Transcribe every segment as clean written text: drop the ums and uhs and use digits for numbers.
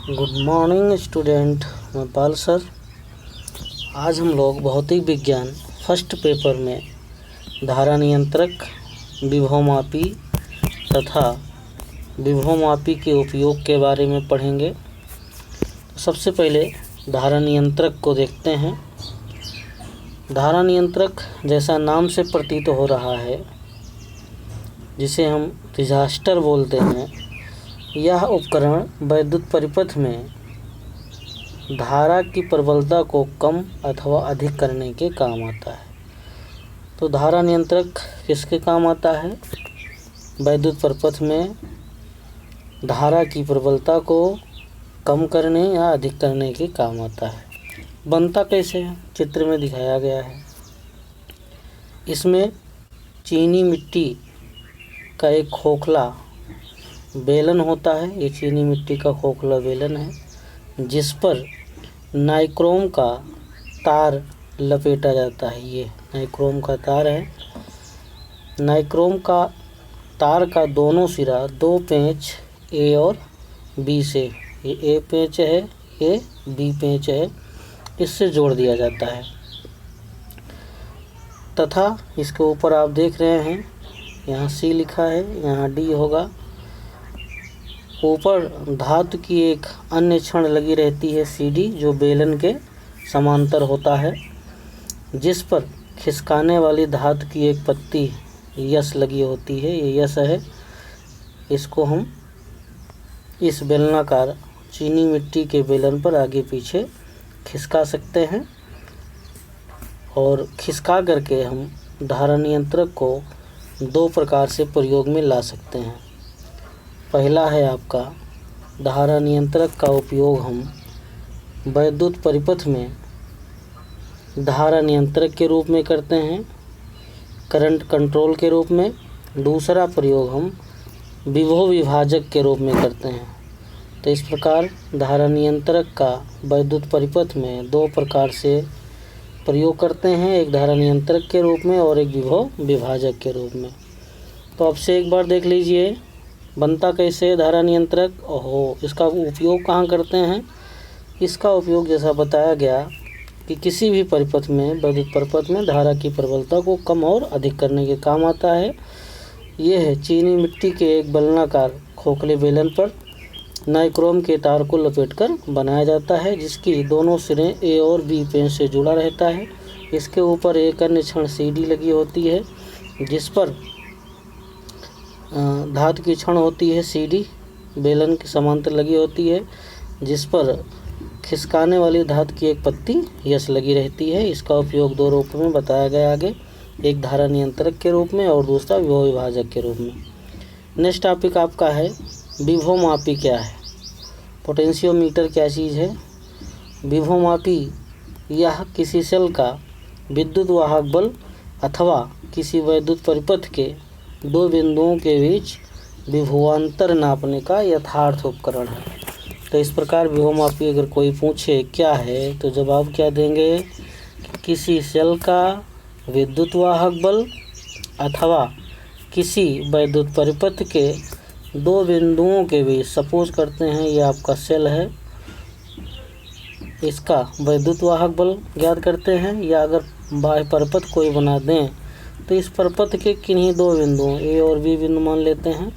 Good morning student, मैं पाल sir. आज हम लोग भौतिक विज्ञान फर्स्ट पेपर में धारा नियंत्रक, विभवमापी तथा विभवमापी के उपयोग के बारे में पढ़ेंगे। तो सबसे पहले धारा नियंत्रक को देखते हैं। धारा नियंत्रक जैसा नाम से प्रतीत हो रहा है, जिसे हम रिजास्टर बोलते हैं, यह उपकरण वैद्युत परिपथ में धारा की प्रबलता को कम अथवा अधिक करने के काम आता है। तो धारा नियंत्रक किसके काम आता है? वैद्युत परिपथ में धारा की प्रबलता को कम करने या अधिक करने के काम आता है। बनता कैसे है? चित्र में दिखाया गया है। इसमें चीनी मिट्टी का एक खोखला बेलन होता है। ये चीनी मिट्टी का खोखला बेलन है, जिस पर नाइक्रोम का तार लपेटा जाता है। ये नाइक्रोम का तार है। नाइक्रोम का तार का दोनों सिरा दो पेंच ए और बी से, ये ए पेंच है, ये बी पेंच है, इससे जोड़ दिया जाता है। तथा इसके ऊपर आप देख रहे हैं, यहाँ सी लिखा है, यहाँ डी होगा। ऊपर धातु की एक अन्य छड़ लगी रहती है, सीडी, जो बेलन के समांतर होता है, जिस पर खिसकाने वाली धातु की एक पत्ती यस लगी होती है। ये यस है। इसको हम इस बेलनाकार चीनी मिट्टी के बेलन पर आगे पीछे खिसका सकते हैं और खिसका करके हम धारा नियंत्रक को दो प्रकार से प्रयोग में ला सकते हैं। पहला है आपका धारा नियंत्रक का उपयोग हम वैद्युत परिपथ में धारा नियंत्रक के रूप में करते हैं, करंट कंट्रोल के रूप में। दूसरा प्रयोग हम विभव विभाजक के रूप में करते हैं। तो इस प्रकार धारा नियंत्रक का वैद्युत परिपथ में दो प्रकार से प्रयोग करते हैं, एक धारा नियंत्रक के रूप में और एक विभव विभाजक के रूप में। तो आपसे एक बार देख लीजिए, बनता कैसे धारा नियंत्रक, इसका उपयोग कहाँ करते हैं? इसका उपयोग जैसा बताया गया कि किसी भी परिपथ में, वैद्युत परिपथ में धारा की प्रबलता को कम और अधिक करने के काम आता है। यह है चीनी मिट्टी के एक बेलनाकार खोखले बेलन पर नाइक्रोम के तार को लपेटकर बनाया जाता है, जिसकी दोनों सिरे ए और बी पेंच से जुड़ा रहता है। इसके ऊपर एक अन्य छड़ सीडी लगी होती है, जिस पर धातु की छड़ होती है, सीडी बेलन के समांतर लगी होती है, जिस पर खिसकाने वाली धातु की एक पत्ती यस लगी रहती है। इसका उपयोग दो रूपों में बताया गया आगे, एक धारा नियंत्रक के रूप में और दूसरा विभव विभाजक के रूप में। नेक्स्ट टॉपिक आपका है विभवमापी क्या है, पोटेंशियोमीटर क्या चीज़ है। विभवमापी यह किसी सेल का विद्युत वाहक बल अथवा किसी वैद्युत परिपथ के दो बिंदुओं के बीच विभवांतर नापने का यथार्थ उपकरण है। तो इस प्रकार विभवमापी अगर कोई पूछे क्या है, तो जवाब क्या देंगे? किसी सेल का विद्युत वाहक बल अथवा किसी वैद्युत परिपथ के दो बिंदुओं के बीच, सपोज करते हैं ये आपका सेल है, इसका वैद्युत वाहक बल ज्ञात करते हैं, या अगर बाह्य परिपथ कोई बना दें तो इस परिपथ के किन्हीं दो बिंदुओं, ए और बी बिंदु मान लेते हैं,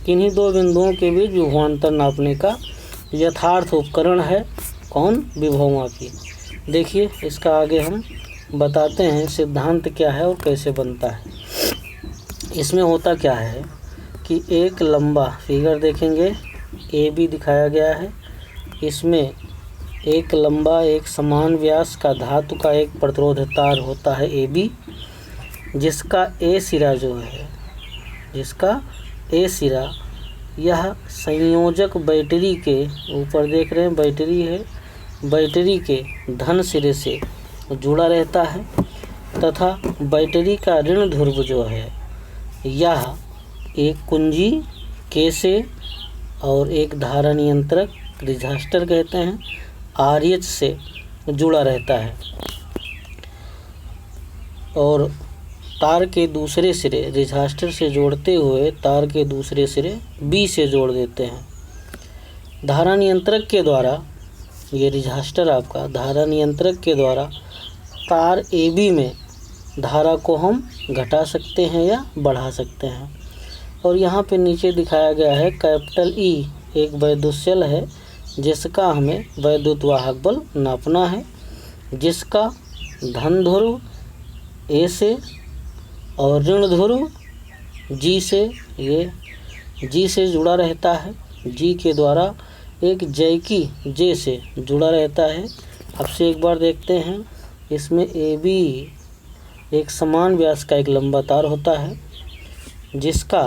किन्हीं दो बिंदुओं के बीच विभवांतर नापने का यथार्थ उपकरण है कौन? विभवमापी। देखिए इसका आगे हम बताते हैं सिद्धांत क्या है और कैसे बनता है। इसमें होता क्या है कि एक लंबा फिगर देखेंगे, ए बी दिखाया गया है। इसमें एक लंबा एक समान व्यास का धातु का एक प्रतिरोध तार होता है ए बी, जिसका ए सिरा जो है, जिसका ए सिरा यह संयोजक बैटरी के ऊपर देख रहे हैं, बैटरी है, बैटरी के धन सिरे से जुड़ा रहता है, तथा बैटरी का ऋण ध्रुव जो है यह एक कुंजी के से और एक धारा नियंत्रक, रिजास्टर कहते हैं, RH से जुड़ा रहता है। और तार के दूसरे सिरे रिजास्टर से जोड़ते हुए तार के दूसरे सिरे बी से जोड़ देते हैं। धारा नियंत्रक के द्वारा, ये रिजास्टर आपका धारा नियंत्रक के द्वारा तार AB में धारा को हम घटा सकते हैं या बढ़ा सकते हैं। और यहाँ पे नीचे दिखाया गया है कैपिटल E एक वैद्युत सेल है जिसका हमें वैद्युत वाहक बल नापना है, जिसका धन ध्रुव A से और ऋण ध्रुव G से जुड़ा रहता है। G के द्वारा एक जैकी J से जुड़ा रहता है। अब से एक बार देखते हैं, इसमें AB एक समान व्यास का एक लंबा तार होता है जिसका